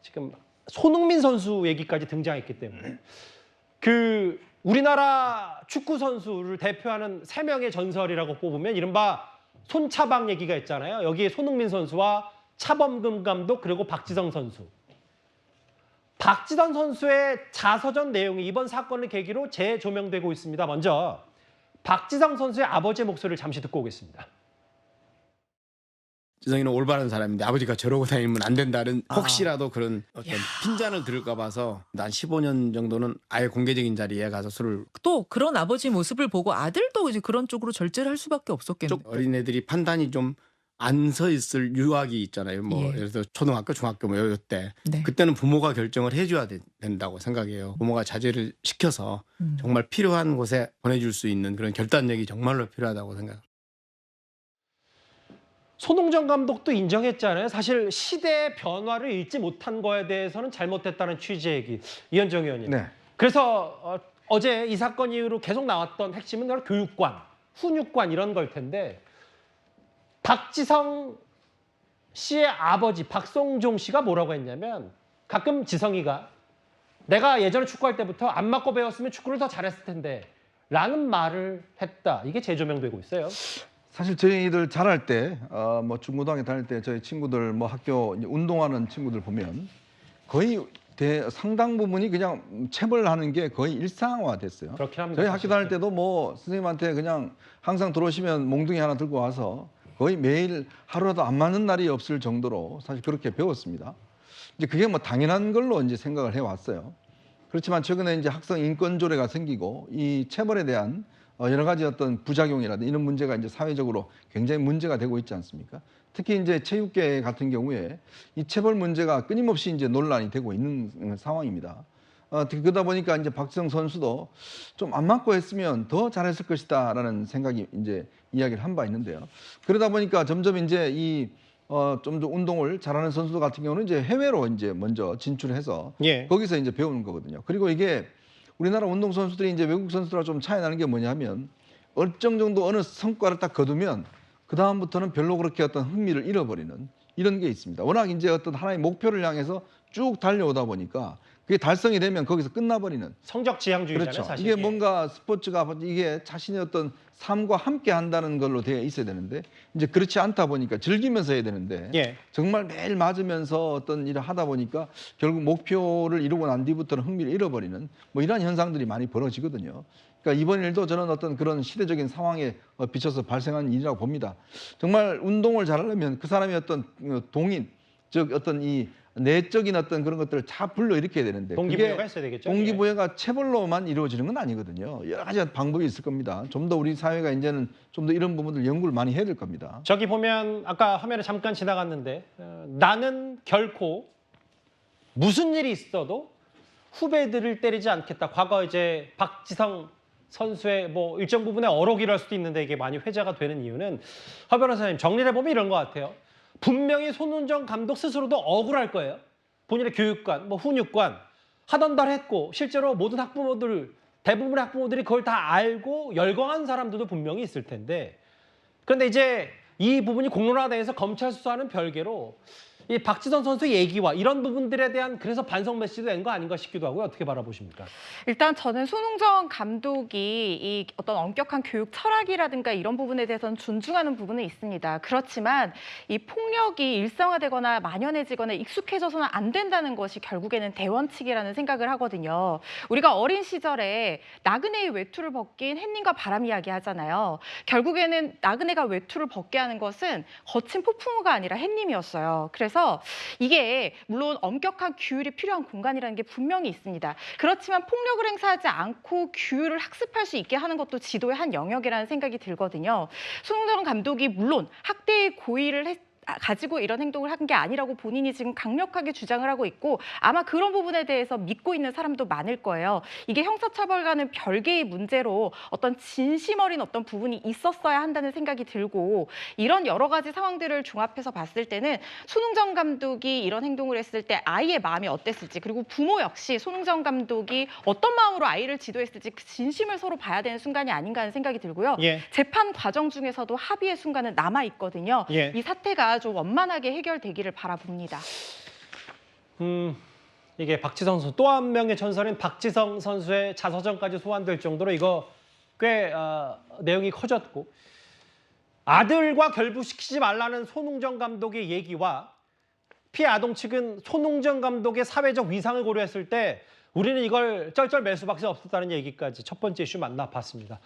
지금 손흥민 선수 얘기까지 등장했기 때문에 그 우리나라 축구 선수를 대표하는 3명의 전설이라고 뽑으면 이른바 손차박 얘기가 있잖아요. 여기에 손흥민 선수와 차범근 감독 그리고 박지성 선수. 박지성 선수의 자서전 내용이 이번 사건을 계기로 재조명되고 있습니다. 먼저 박지성 선수의 아버지의 목소리를 잠시 듣고 오겠습니다. 지성이는 올바른 사람인데 아버지가 저러고 다니면 안 된다는 혹시라도 그런 어떤 핀잔을 들을까 봐서 난 15년 정도는 아예 공개적인 자리에 가서 술을 또 그런 아버지 모습을 보고 아들도 이제 그런 쪽으로 절제를 할 수밖에 없었겠네요. 어린애들이 판단이 좀 안 서 있을 유학이 있잖아요. 뭐 예를 들어 초등학교, 중학교 뭐 이때 네. 그때는 부모가 결정을 해줘야 된다고 생각해요. 부모가 자제를 시켜서 정말 필요한 곳에 보내줄 수 있는 그런 결단력이 정말로 필요하다고 생각합니다. 손흥정 감독도 인정했잖아요. 사실 시대의 변화를 읽지 못한 거에 대해서는 잘못됐다는 취지의 얘기. 이현정 의원님. 네. 그래서 어제 이 사건 이후로 계속 나왔던 핵심은 바로 교육관, 훈육관 이런 걸 텐데 박지성 씨의 아버지 박성종 씨가 뭐라고 했냐면 가끔 지성이가 내가 예전에 축구할 때부터 안 맞고 배웠으면 축구를 더 잘했을 텐데 라는 말을 했다. 이게 재조명되고 있어요. 사실 저희들 잘할 때, 뭐 중고등학교 다닐 때 저희 친구들 뭐 학교 이제 운동하는 친구들 보면 거의 상당 부분이 그냥 체벌하는 게 거의 일상화됐어요. 그렇긴 합니다. 저희 학교 다닐 때도 뭐 선생님한테 그냥 항상 들어오시면 몽둥이 하나 들고 와서 거의 매일 하루라도 안 맞는 날이 없을 정도로 사실 그렇게 배웠습니다. 이제 그게 뭐 당연한 걸로 이제 생각을 해왔어요. 그렇지만 최근에 이제 학생 인권 조례가 생기고 이 체벌에 대한 여러 가지 어떤 부작용이라든지 이런 문제가 이제 사회적으로 굉장히 문제가 되고 있지 않습니까? 특히 이제 체육계 같은 경우에 이 체벌 문제가 끊임없이 이제 논란이 되고 있는 상황입니다. 그러다 보니까 이제 박지성 선수도 좀 안 맞고 했으면 더 잘했을 것이다라는 생각이 이제 이야기를 한 바 있는데요. 그러다 보니까 점점 이제 이 좀 더 운동을 잘하는 선수들 같은 경우는 이제 해외로 이제 먼저 진출해서 거기서 이제 배우는 거거든요. 그리고 이게 우리나라 운동 선수들이 이제 외국 선수들과 좀 차이 나는 게 뭐냐면 일정 정도 어느 성과를 딱 거두면 그 다음부터는 별로 그렇게 어떤 흥미를 잃어버리는 이런 게 있습니다. 워낙 이제 어떤 하나의 목표를 향해서 쭉 달려오다 보니까 그게 달성이 되면 거기서 끝나버리는 성적 지향주의잖아요. 그렇죠. 사실. 이게 뭔가 스포츠가 이게 자신의 어떤 삶과 함께 한다는 걸로 되어 있어야 되는데 이제 그렇지 않다 보니까 즐기면서 해야 되는데 정말 매일 맞으면서 어떤 일을 하다 보니까 결국 목표를 이루고 난 뒤부터는 흥미를 잃어버리는 뭐 이런 현상들이 많이 벌어지거든요. 그러니까 이번 일도 저는 어떤 그런 시대적인 상황에 비춰서 발생한 일이라고 봅니다. 정말 운동을 잘하려면 그 사람의 어떤 동인, 즉 어떤 이 내적인 어떤 그런 것들을 다 불러일으켜야 되는데 동기부여가 있어야 되겠죠. 동기부여가 체벌로만 이루어지는 건 아니거든요. 여러 가지 방법이 있을 겁니다. 좀 더 우리 사회가 이제는 좀 더 이런 부분들 연구를 많이 해야 될 겁니다. 저기 보면 아까 화면에 잠깐 지나갔는데 나는 결코 무슨 일이 있어도 후배들을 때리지 않겠다. 과거 이제 박지성 선수의 뭐 일정 부분에 어록이랄 수도 있는데 이게 많이 회자가 되는 이유는 허 변호사님 정리를 해보면 이런 것 같아요. 분명히 손흥정 감독 스스로도 억울할 거예요. 본인의 교육관, 뭐 훈육관 하던 달 했고 실제로 모든 학부모들, 대부분의 학부모들이 그걸 다 알고 열광한 사람들도 분명히 있을 텐데 그런데 이제 이 부분이 공론화돼서 검찰 수사는 별개로 이 박지성 선수의 얘기와 이런 부분들에 대한 그래서 반성 메시지도 된 거 아닌가 싶기도 하고요. 어떻게 바라보십니까? 일단 저는 손흥정 감독이 이 어떤 엄격한 교육 철학이라든가 이런 부분에 대해서는 존중하는 부분은 있습니다. 그렇지만 이 폭력이 일상화되거나 만연해지거나 익숙해져서는 안 된다는 것이 결국에는 대원칙이라는 생각을 하거든요. 우리가 어린 시절에 나그네의 외투를 벗긴 햇님과 바람 이야기 하잖아요. 결국에는 나그네가 외투를 벗게 하는 것은 거친 폭풍우가 아니라 햇님이었어요. 그래서 이게 물론 엄격한 규율이 필요한 공간이라는 게 분명히 있습니다. 그렇지만 폭력을 행사하지 않고 규율을 학습할 수 있게 하는 것도 지도의 한 영역이라는 생각이 들거든요. 손흥정 감독이 물론 학대의 고의를 가지고 이런 행동을 한 게 아니라고 본인이 지금 강력하게 주장을 하고 있고 아마 그런 부분에 대해서 믿고 있는 사람도 많을 거예요. 이게 형사처벌과는 별개의 문제로 어떤 진심 어린 어떤 부분이 있었어야 한다는 생각이 들고 이런 여러 가지 상황들을 종합해서 봤을 때는 손흥정 감독이 이런 행동을 했을 때 아이의 마음이 어땠을지 그리고 부모 역시 손흥정 감독이 어떤 마음으로 아이를 지도했을지 그 진심을 서로 봐야 되는 순간이 아닌가 하는 생각이 들고요. 재판 과정 중에서도 합의의 순간은 남아있거든요. 이 사태가 좀 원만하게 해결되기를 바라봅니다. 이게 박지성 선수 또 한 명의 전설인 박지성 선수의 자서전까지 소환될 정도로 이거 꽤 내용이 커졌고 아들과 결부시키지 말라는 손흥정 감독의 얘기와 피해 아동 측은 손흥정 감독의 사회적 위상을 고려했을 때 우리는 이걸 쩔쩔 맬 수밖에 없었다는 얘기까지 첫 번째 이슈 만나봤습니다.